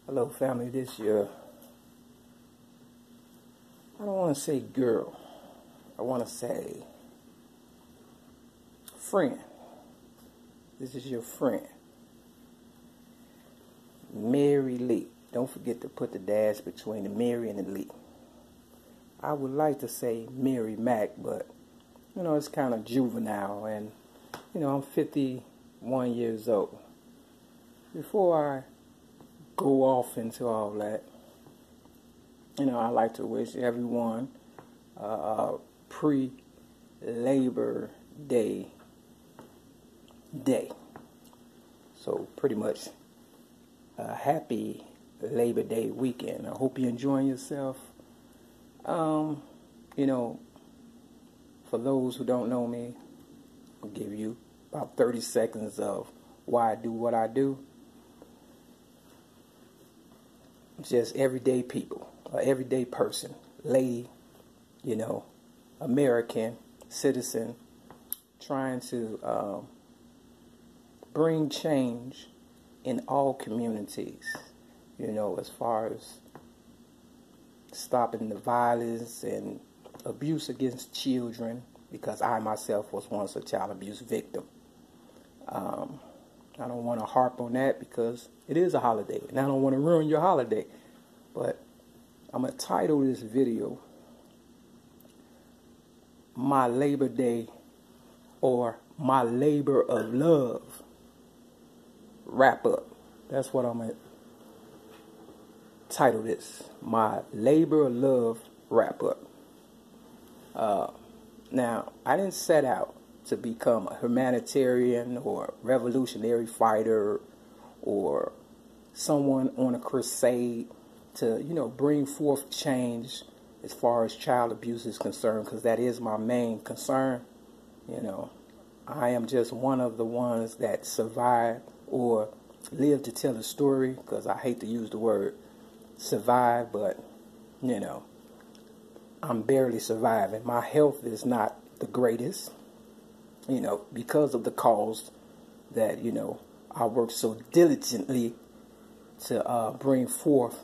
Hello, family. This your, I don't want to say girl. I want to say friend. This is your friend, Mary Lee. Don't forget to put the dash between the Mary and the Lee. I would like to say Mary Mac, but, it's kind of juvenile, and, I'm 51 years old. Before I go off into all that, I like to wish everyone a pre-Labor Day. So pretty much a happy Labor Day weekend. I hope you're enjoying yourself. For those who don't know me, I'll give you about 30 seconds of why I do what I do. Just everyday people, everyday person, lady, American citizen, trying to bring change in all communities, as far as stopping the violence and abuse against children, because I myself was once a child abuse victim. I don't want to harp on that because it is a holiday, and I don't want to ruin your holiday. But I'm going to title this video, My Labor Day, or My Labor of Love Wrap Up. That's what I'm going to title this, My Labor of Love Wrap Up. Now, I didn't set out to become a humanitarian or revolutionary fighter or someone on a crusade to, bring forth change as far as child abuse is concerned, because that is my main concern. I am just one of the ones that survived or lived to tell a story, because I hate to use the word survive, but, I'm barely surviving. My health is not the greatest, because of the cause that, I work so diligently to bring forth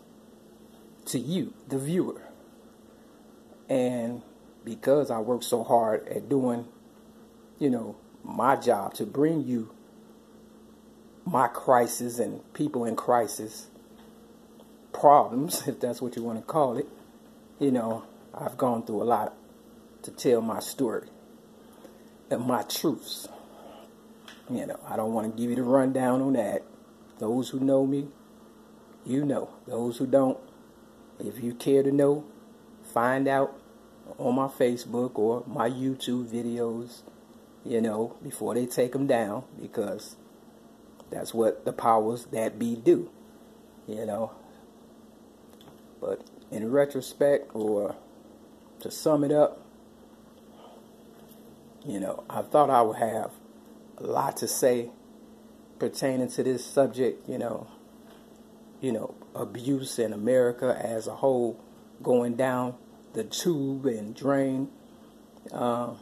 to you, the viewer. And because I work so hard at doing, my job to bring you my crisis and people in crisis problems, if that's what you want to call it, I've gone through a lot to tell my story and my truths. I don't want to give you the rundown on that. Those who know me, Those who don't, if you care to know, find out on my Facebook or my YouTube videos, before they take them down, because that's what the powers that be do, But in retrospect, or to sum it up, I thought I would have a lot to say pertaining to this subject, abuse in America as a whole, going down the tube and drain. I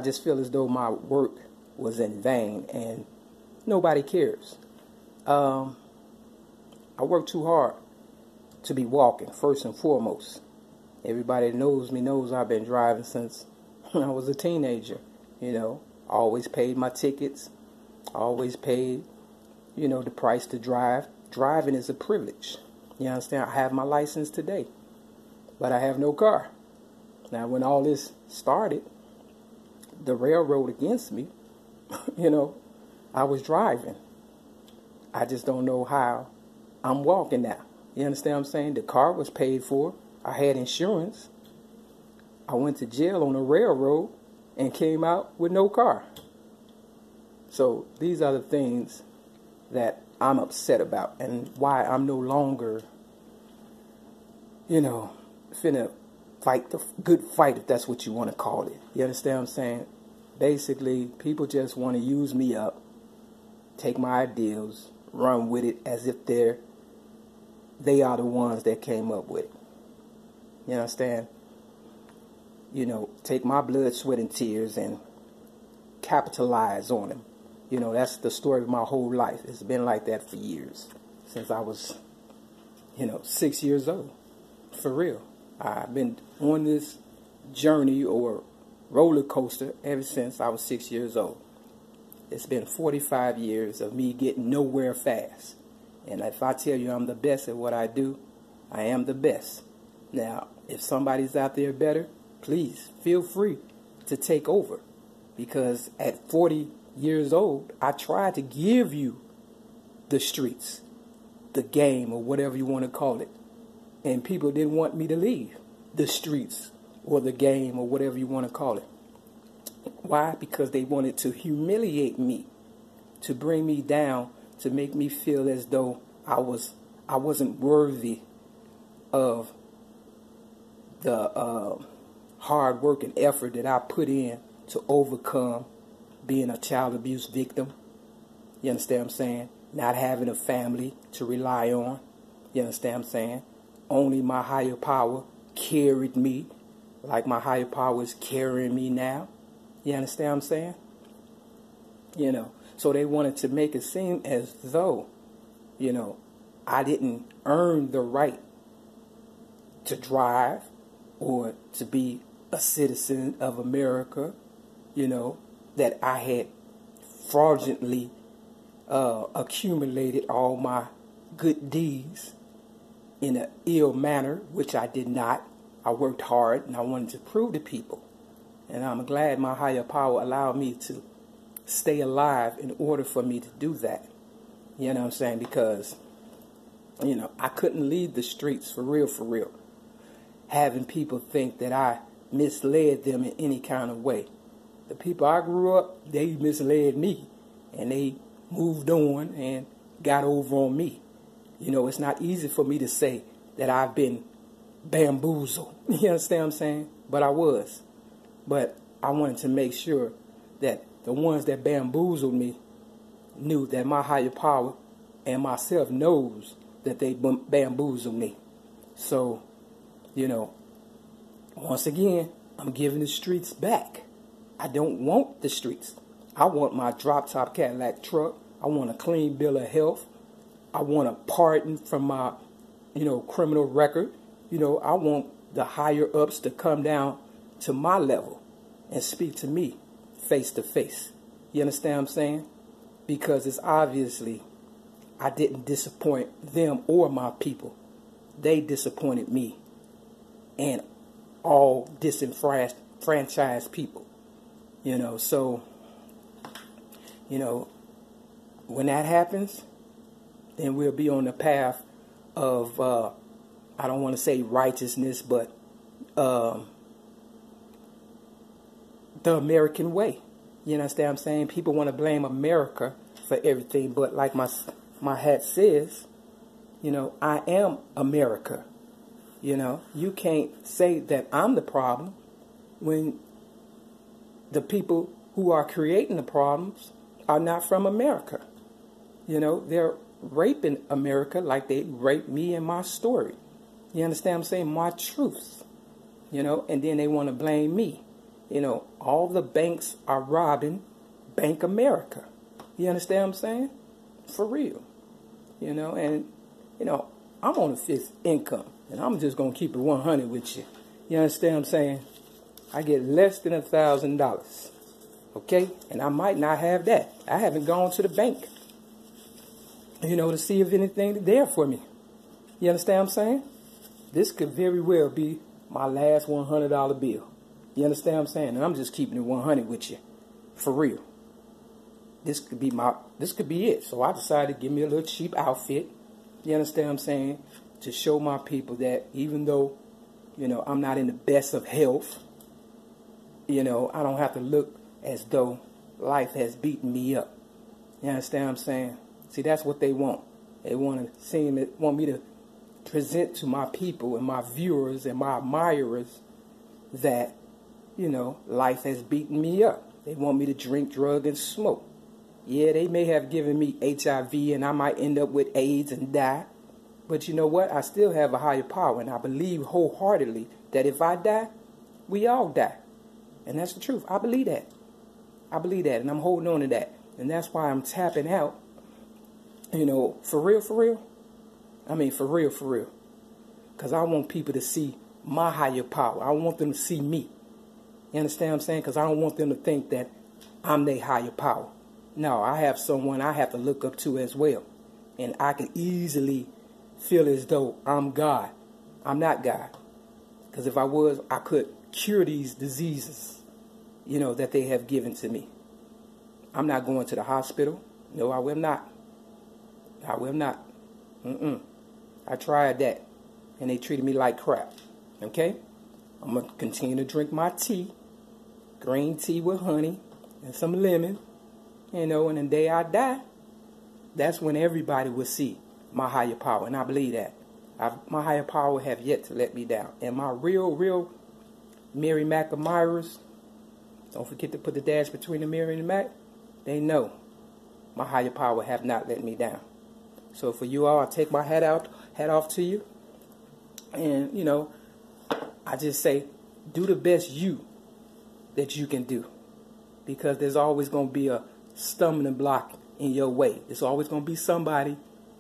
just feel as though my work was in vain and nobody cares. I work too hard to be walking, first and foremost. Everybody that knows me knows I've been driving since I was a teenager. Always paid my tickets, always paid, the price to drive. Driving is a privilege. You understand? I have my license today, but I have no car. Now, when all this started, the railroad against me, I was driving. I just don't know how I'm walking now. You understand what I'm saying? The car was paid for. I had insurance. I went to jail on the railroad and came out with no car. So these are the things that I'm upset about, and why I'm no longer, finna fight the good fight, if that's what you want to call it. You understand what I'm saying? Basically, people just want to use me up, take my ideals, run with it as if they are the ones that came up with it. You understand? Take my blood, sweat, and tears and capitalize on them. You know, that's the story of my whole life. It's been like that for years, since I was, 6 years old. For real. I've been on this journey or roller coaster ever since I was 6 years old. It's been 45 years of me getting nowhere fast. And if I tell you I'm the best at what I do, I am the best. Now, if somebody's out there better, please feel free to take over. Because at 40 years old, I tried to give you the streets, the game, or whatever you want to call it. And people didn't want me to leave the streets or the game or whatever you want to call it. Why? Because they wanted to humiliate me, to bring me down, to make me feel as though I wasn't worthy of the hard work and effort that I put in to overcome being a child abuse victim. You understand what I'm saying? Not having a family to rely on. You understand what I'm saying? Only my higher power carried me like my higher power is carrying me now. You understand what I'm saying? So they wanted to make it seem as though, I didn't earn the right to drive or to be a citizen of America, that I had fraudulently accumulated all my good deeds in an ill manner, which I did not. I worked hard and I wanted to prove to people. And I'm glad my higher power allowed me to stay alive in order for me to do that. You know what I'm saying? Because, I couldn't leave the streets for real. Having people think that I misled them in any kind of way. The people I grew up, they misled me. And they moved on and got over on me. It's not easy for me to say that I've been bamboozled. You understand what I'm saying? But I was. But I wanted to make sure that the ones that bamboozled me knew that my higher power and myself knows that they bamboozled me. So, once again, I'm giving the streets back. I don't want the streets. I want my drop-top Cadillac truck. I want a clean bill of health. I want a pardon from my, criminal record. I want the higher ups to come down to my level and speak to me face to face. You understand what I'm saying? Because it's obviously I didn't disappoint them or my people. They disappointed me and all disenfranchised people. So, when that happens, then we'll be on the path of, I don't want to say righteousness, but the American way. You understand what I'm saying? People want to blame America for everything, but like my hat says, I am America. You can't say that I'm the problem when the people who are creating the problems are not from America. They're raping America like they raped me and my story. You understand what I'm saying? My truth. And then they want to blame me. All the banks are robbing Bank America. You understand what I'm saying? For real. And, I'm on a fixed income. And I'm just going to keep it 100 with you. You understand what I'm saying? I get less than $1,000. Okay? And I might not have that. I haven't gone to the bank, to see if anything is there for me. You understand what I'm saying? This could very well be my last $100 bill. You understand what I'm saying? And I'm just keeping it 100 with you. For real. This could be it. So I decided to give me a little cheap outfit. You understand what I'm saying? To show my people that even though, I'm not in the best of health, I don't have to look as though life has beaten me up. You understand what I'm saying? See, that's what they want. They want me to present to my people and my viewers and my admirers that, life has beaten me up. They want me to drink, drug, and smoke. Yeah, they may have given me HIV and I might end up with AIDS and die. But you know what? I still have a higher power, and I believe wholeheartedly that if I die, we all die. And that's the truth. I believe that. And I'm holding on to that. And that's why I'm tapping out, you know, for real, for real. I mean, for real, for real. Because I want people to see my higher power. I want them to see me. You understand what I'm saying? Because I don't want them to think that I'm their higher power. No, I have someone I have to look up to as well. And I can easily feel as though I'm God. I'm not God. Because if I was, I could cure these diseases, you know, that they have given to me. I'm not going to the hospital. No, I will not. I will not. I tried that, and they treated me like crap. Okay? I'm going to continue to drink my tea, green tea with honey and some lemon, you know, and the day I die, that's when everybody will see my higher power, and I believe that. My higher power have yet to let me down. And my real Mary Mac admirers, don't forget to put the dash between the Mary and the Mac, they know my higher power have not let me down. So for you all, I take my hat off to you. And, you know, I just say, do the best you that you can do. Because there's always going to be a stumbling block in your way. There's always going to be somebody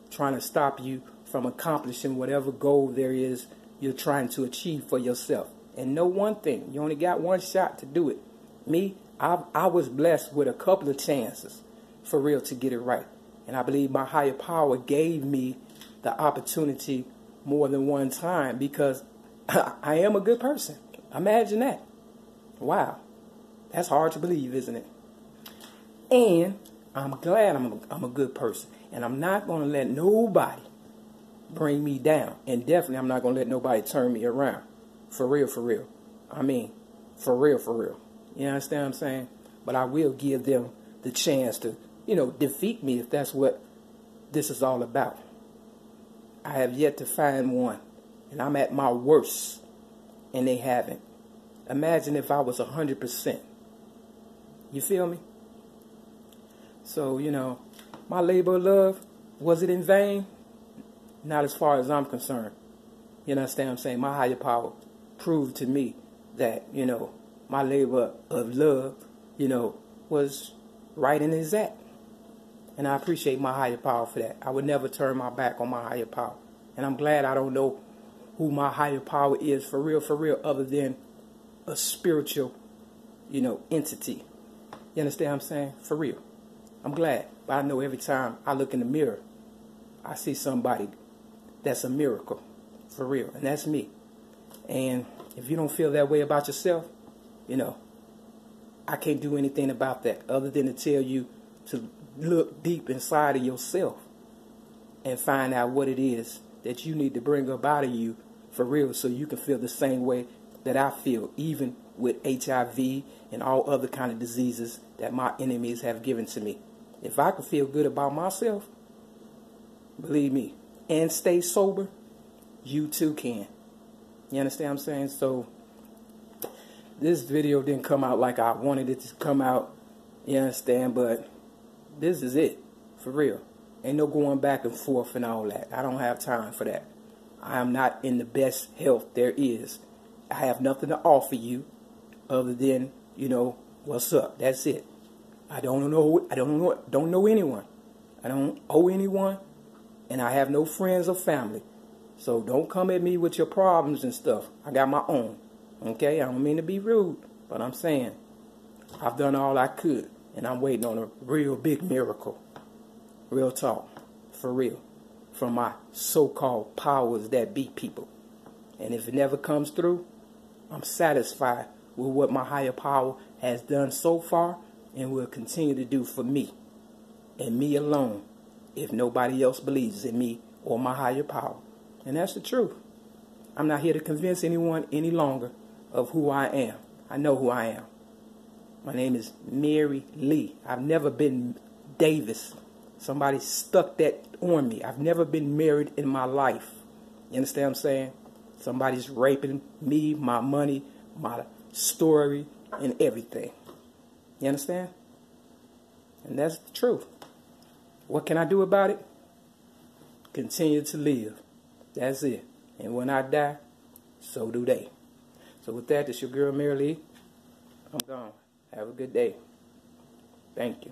trying to stop you from accomplishing whatever goal there is you're trying to achieve for yourself. And know one thing, you only got one shot to do it. Me, I was blessed with a couple of chances for real to get it right. And I believe my higher power gave me the opportunity more than one time because I am a good person. Imagine that. Wow. That's hard to believe, isn't it? And I'm glad I'm a good person. And I'm not going to let nobody bring me down. And definitely I'm not going to let nobody turn me around. For real, for real. I mean, for real, for real. You understand what I'm saying? But I will give them the chance to, you know, defeat me if that's what this is all about. I have yet to find one. And I'm at my worst. And they haven't. Imagine if I was 100%. You feel me? So, you know, my labor of love, was it in vain? Not as far as I'm concerned. You understand what I'm saying? My higher power proved to me that, you know, my labor of love, you know, was right and exact. And I appreciate my higher power for that. I would never turn my back on my higher power. And I'm glad I don't know who my higher power is for real, other than a spiritual, you know, entity. You understand what I'm saying? For real. I'm glad. But I know every time I look in the mirror, I see somebody that's a miracle. For real. And that's me. And if you don't feel that way about yourself, you know, I can't do anything about that other than to tell you to look deep inside of yourself and find out what it is that you need to bring up out of you for real, so you can feel the same way that I feel, even with HIV and all other kind of diseases that my enemies have given to me. If I can feel good about myself, believe me, and stay sober, you too can. You understand what I'm saying? So this video didn't come out like I wanted it to come out, you understand, but this is it, for real. Ain't no going back and forth and all that. I don't have time for that. I am not in the best health there is. I have nothing to offer you other than, you know, what's up. That's it. I don't know anyone. I don't owe anyone, and I have no friends or family. So don't come at me with your problems and stuff. I got my own. Okay? I don't mean to be rude, but I'm saying I've done all I could, and I'm waiting on a real big miracle. Real talk. For real. From my so-called powers that be people. And if it never comes through, I'm satisfied with what my higher power has done so far and will continue to do for me. And me alone, if nobody else believes in me or my higher power. And that's the truth. I'm not here to convince anyone any longer of who I am. I know who I am. My name is Mary Lee. I've never been Davis. Somebody stuck that on me. I've never been married in my life. You understand what I'm saying? Somebody's raping me, my money, my story, and everything. You understand? And that's the truth. What can I do about it? Continue to live. That's it. And when I die, so do they. So with that, it's your girl Mary Lee. I'm gone. Have a good day. Thank you.